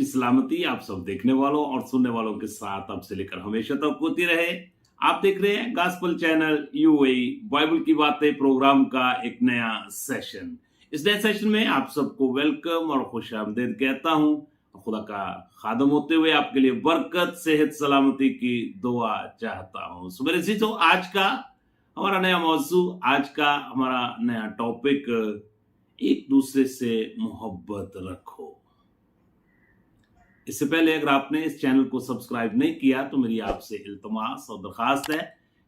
की सलामती आप सब देखने वालों और सुनने वालों के साथ आपसे लेकर हमेशा तक होती रहे। आप देख रहे हैं गॉस्पेल चैनल यूएई बाइबल की बातें प्रोग्राम का एक नया सेशन। इस नए सेशन में आप सबको वेलकम और खुशामदीद कहता हूं। खुदा का खादम होते हुए आपके लिए बरकत, सेहत, सलामती की दुआ चाहता हूं। सो मेरे अजीजों, आज का हमारा नया मौजू, आज का हमारा नया टॉपिक, एक दूसरे से मोहब्बत रखो। इससे पहले अगर आपने इस चैनल को सब्सक्राइब नहीं किया तो मेरी आपसे इल्तमास और दरखास्त है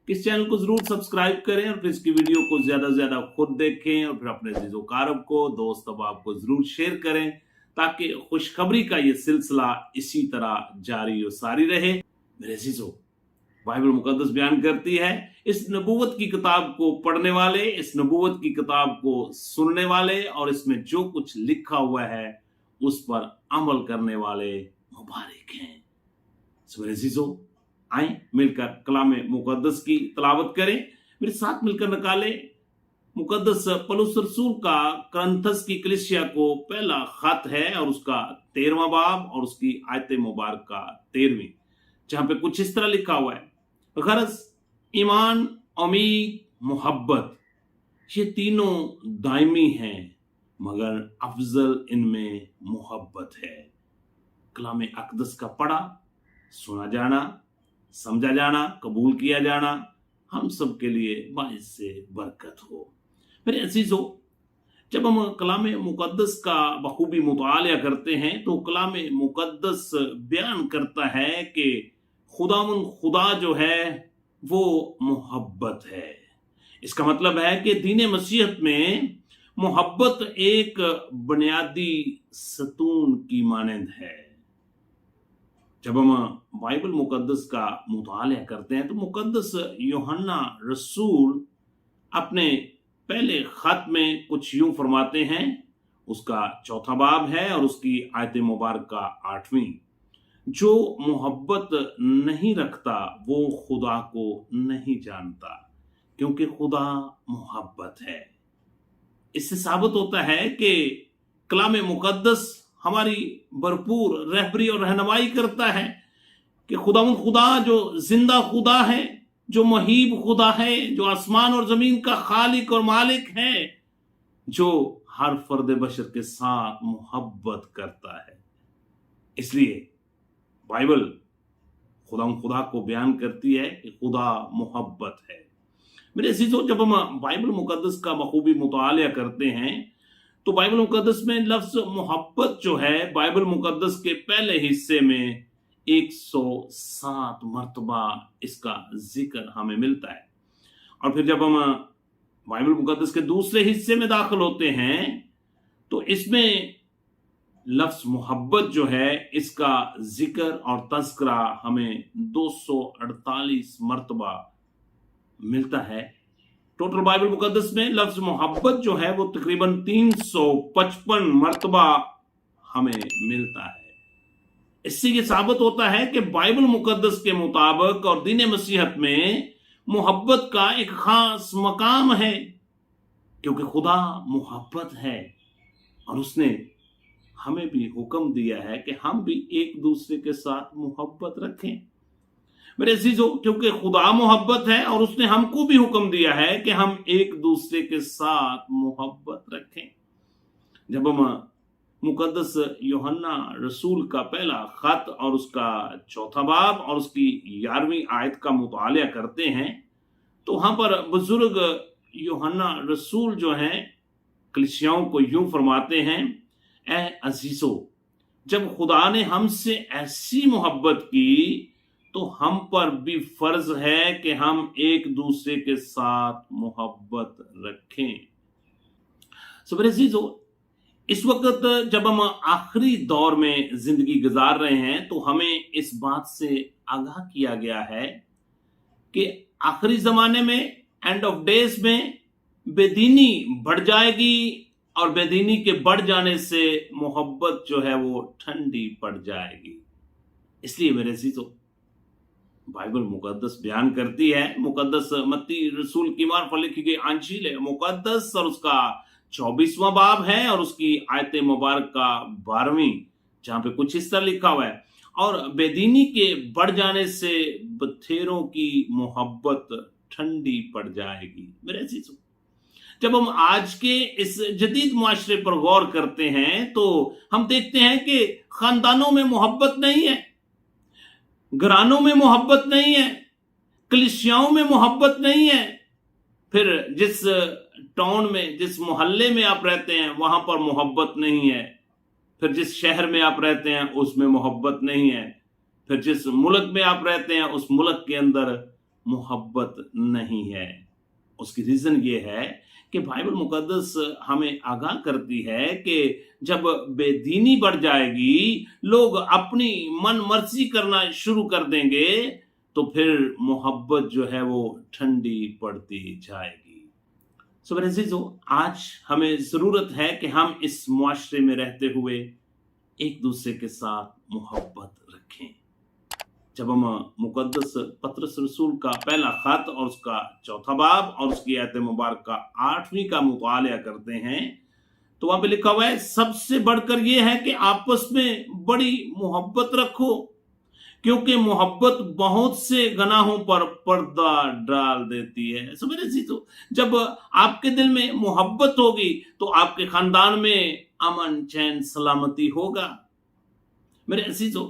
कि इस चैनल को जरूर सब्सक्राइब करें और फिर इसकी वीडियो को ज्यादा से ज्यादा खुद देखें और फिर अपने अजीजो कारब को, दोस्त अहबाब को जरूर शेयर करें ताकि खुशखबरी का ये सिलसिला इसी तरह जारी और सारी रहे। मेरे अजीजों, बाइबल मुकद्दस बयान करती है, इस नबूवत की किताब को पढ़ने वाले, इस नबूवत की किताब को सुनने वाले और इसमें जो कुछ लिखा हुआ है उस पर अमल करने वाले मुबारक हैं। सो मेरे अजीजों, आए मिलकर कलाम मुकद्दस की तलावत करें। मेरे साथ मिलकर निकाले मुकद्दस पौलुस रसूल का करंथस की कलीसिया को पहला खत है और उसका 13वां बाब और उसकी आयत मुबारक का 13वीं, जहां पे कुछ इस तरह लिखा हुआ है, गरज, ईमान, उम्मीद, मोहब्बत, ये तीनों दायमी हैं मगर अफजल इनमें मोहब्बत है। कलाम अक़दस का पढ़ा, सुना जाना, समझा जाना, कबूल किया जाना हम सब के लिए बाइस से बरकत हो। मेरे अजीजों, जब हम कलाम मुकद्दस का बखूबी मुतालिया करते हैं तो कलाम मुकद्दस बयान करता है कि खुदा जो है वो मोहब्बत है। इसका मतलब है कि दीन मसीहत में मोहब्बत एक बुनियादी सतून की मानंद है। जब हम बाइबल मुकद्दस का मुतालिया करते हैं तो मुकद्दस यूहन्ना रसूल अपने पहले खत में कुछ यूं फरमाते हैं, उसका 4वां बाब है और उसकी आयत मुबारक का 8वीं, जो मोहब्बत नहीं रखता वो खुदा को नहीं जानता क्योंकि खुदा मोहब्बत है। इससे साबित होता है कि कलाम मुकद्दस हमारी भरपूर रहबरी और रहनुमाई करता है कि खुदा जो जिंदा खुदा है, जो मुहीब खुदा है, जो आसमान और जमीन का खालिक और मालिक है, जो हर फर्द बशर के साथ मोहब्बत करता है। इसलिए बाइबल खुदा को बयान करती है कि खुदा मोहब्बत है। मेरे अजीजों, जब हम बाइबल मुकद्दस का बखूबी मुतालिया करते हैं तो बाइबल मुकद्दस में लफ्ज मोहब्बत जो है बाइबल मुकद्दस के पहले हिस्से में 107 मर्तबा इसका जिक्र हमें मिलता है। और फिर जब हम बाइबल मुकद्दस के दूसरे हिस्से में दाखिल होते हैं तो इसमें लफ्ज मोहब्बत जो है इसका जिक्र और तज़किरा हमें 248 मर्तबा मिलता है। टोटल बाइबल मुकद्दस में लफ्ज मोहब्बत जो है वो तकरीबन 355 मर्तबा हमें मिलता है। इससे ये साबित होता है कि बाइबल मुकद्दस के मुताबिक और दीन मसीहत में मोहब्बत का एक खास मकाम है क्योंकि खुदा मोहब्बत है और उसने हमें भी हुक्म दिया है कि हम भी एक दूसरे के साथ मोहब्बत रखें। मेरे अजीजों, क्योंकि खुदा मोहब्बत है और उसने हमको भी हुक्म दिया है कि हम एक दूसरे के साथ मोहब्बत रखें। जब हम मुकद्दस यूहन्ना रसूल का पहला खत और उसका 4वां बाब और उसकी 11वीं आयत का मुतालिया करते हैं तो वहां पर बुजुर्ग यूहन्ना रसूल जो हैं कलीसियाओं को यूं फरमाते हैं, ऐ अजीजों, जब खुदा ने हमसे ऐसी मोहब्बत की तो हम पर भी फर्ज है कि हम एक दूसरे के साथ मोहब्बत रखें। मेरे अजीजों, इस वक्त जब हम आखिरी दौर में जिंदगी गुजार रहे हैं तो हमें इस बात से आगाह किया गया है कि आखिरी जमाने में, एंड ऑफ डेज में, बेदीनी बढ़ जाएगी और बेदीनी के बढ़ जाने से मोहब्बत जो है वो ठंडी पड़ जाएगी। इसलिए मेरे अजीजों, बाइबल मुकद्दस बयान करती है, मुकद्दस मत्ती रसूल की मार्फत लिखी गई अंजील मुकद्दस और उसका 24वां बाब है और उसकी आयत मुबारक का 12वीं, जहां पे कुछ इस तरह लिखा हुआ है, और बेदीनी के बढ़ जाने से बथेरों की मोहब्बत ठंडी पड़ जाएगी। मेरे अजीजों, जब हम आज के इस जदीद मुआशरे पर गौर करते हैं तो हम देखते हैं कि खानदानों में मोहब्बत नहीं है, घरानों में मोहब्बत नहीं है, कलिसियाओं में मोहब्बत नहीं है। फिर जिस टाउन में, जिस मोहल्ले में आप रहते हैं वहां पर मोहब्बत नहीं है। फिर जिस शहर में आप रहते हैं उसमें मोहब्बत नहीं है। फिर जिस मुल्क में आप रहते हैं उस मुल्क के अंदर मोहब्बत नहीं है। उसकी रीजन ये है कि बाइबल मुकद्दस हमें आगाह करती है कि जब बेदीनी बढ़ जाएगी, लोग अपनी मन मर्जी करना शुरू कर देंगे, तो फिर मोहब्बत जो है वो ठंडी पड़ती जाएगी। सो मेरे अजीजों, आज हमें जरूरत है कि हम इस मुआशरे में रहते हुए एक दूसरे के साथ मोहब्बत रखें। जब हम मुकद्दस पतरस रसूल का पहला खत और उसका चौथा बाब और उसकी आयत मुबारक का 8वीं का मुताला करते हैं तो वहां पे लिखा हुआ है, सबसे बढ़कर यह है कि आपस में बड़ी मोहब्बत रखो, क्योंकि मोहब्बत बहुत से गुनाहों पर पर्दा डाल देती है। सो मेरे अजीजों, जब आपके दिल में मोहब्बत होगी तो आपके खानदान में अमन चैन सलामती होगा। मेरे अजीजों,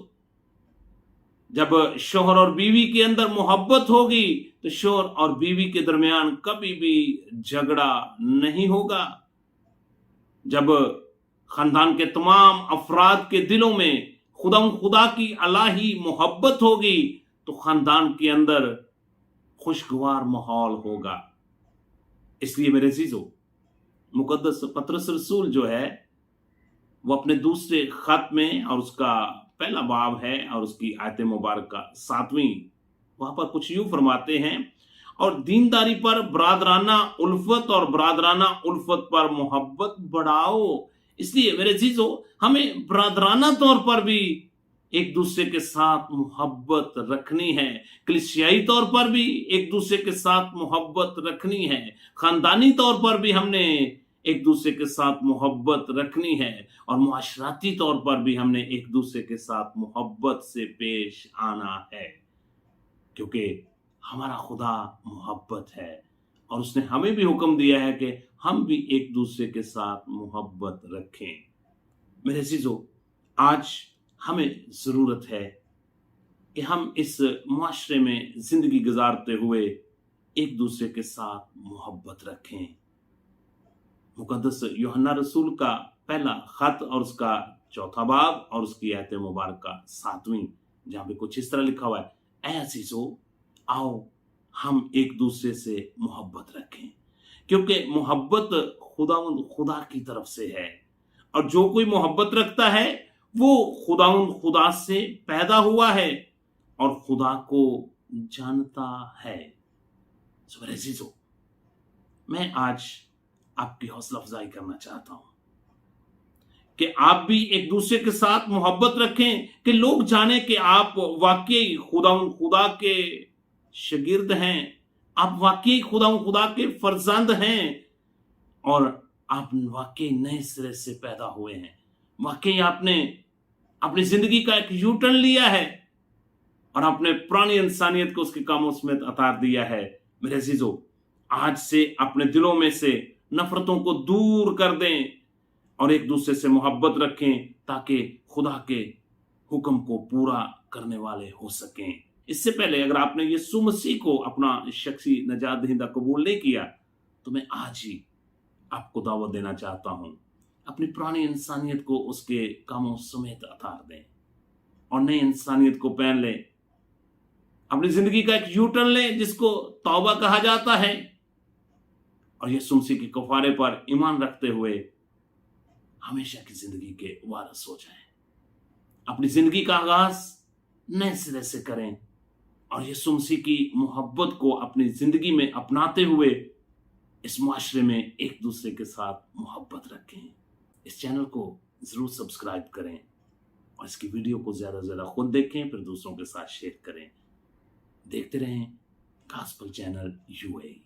जब शोहर और बीवी के अंदर मोहब्बत होगी तो शोहर और बीवी के दरमियान कभी भी झगड़ा नहीं होगा। जब खानदान के तमाम अफराद के दिलों में खुदा की अलाही मोहब्बत होगी तो खानदान के अंदर खुशगवार माहौल होगा। इसलिए मेरे अजीजों, मुकद्दस पतरस रसूल जो है वो अपने दूसरे खत में, और उसका पहला बाब है और उसकी आयत मुबारक का 7वीं, वहां पर कुछ यूं फरमाते हैं, और दीनदारी पर बरादराना उल्फत और बरादराना उल्फत पर मोहब्बत बढ़ाओ। इसलिए मेरे अजीजों, हमें बरादराना तौर पर भी एक दूसरे के साथ मोहब्बत रखनी है, कलीसियाई तौर पर भी एक दूसरे के साथ मोहब्बत रखनी है, खानदानी तौर पर भी हमने एक दूसरे के साथ मोहब्बत रखनी है, और मुआशराती तौर पर भी हमने एक दूसरे के साथ मोहब्बत से पेश आना है, क्योंकि हमारा खुदा मोहब्बत है और उसने हमें भी हुक्म दिया है कि हम भी एक दूसरे के साथ मोहब्बत रखें। मेरे अजीजों, आज हमें जरूरत है कि हम इस मुआशरे में जिंदगी गुजारते हुए एक दूसरे के साथ मोहब्बत रखें। मुकद्दस यूहन्ना रसूल का पहला खत और उसका चौथा बाब और उसकी आयत मुबारक का 7वीं, जहां पे कुछ इस तरह लिखा हुआ है, ऐ अजीजों, आओ हम एक दूसरे से मोहब्बत रखें, क्योंकि मोहब्बत खुदा की तरफ से है, और जो कोई मोहब्बत रखता है वो खुदा से पैदा हुआ है और खुदा को जानता है। सो मेरे अजीजों, मैं आज आपकी हौसला अफजाई करना चाहता हूं कि आप भी एक दूसरे के साथ मोहब्बत रखें, कि लोग जाने कि आप वाकई खुदा के शागिर्द हैं, आप वाकई खुदा के फर्जंद हैं, और आप वाकई नए सिरे से पैदा हुए हैं। वाकई आपने अपनी जिंदगी का एक यू टर्न लिया है और आपने पुरानी इंसानियत को उसके कामों में उतार दिया है। मेरे अजीजों, आज से अपने दिलों में से नफरतों को दूर कर दें और एक दूसरे से मोहब्बत रखें, ताकि खुदा के हुक्म को पूरा करने वाले हो सकें। इससे पहले अगर आपने यीशु मसीह को अपना शख्सी नजात दहिंदा कबूल नहीं किया तो मैं आज ही आपको दावत देना चाहता हूं, अपनी पुरानी इंसानियत को उसके कामों समेत उतार दें और नई इंसानियत को पहन लें। अपनी जिंदगी का एक यू टर्न लें जिसको तौबा कहा जाता है, और यीशु मसीह के कफारे पर ईमान रखते हुए हमेशा की जिंदगी के वारिस हो जाएं। अपनी जिंदगी का आगाज नए सिरे से करें और यीशु मसीह की मोहब्बत को अपनी जिंदगी में अपनाते हुए इस मुआशरे में एक दूसरे के साथ मोहब्बत रखें। इस चैनल को जरूर सब्सक्राइब करें और इसकी वीडियो को ज्यादा से ज्यादा खुद देखें, फिर दूसरों के साथ शेयर करें। देखते रहें गॉस्पेल चैनल यूएई।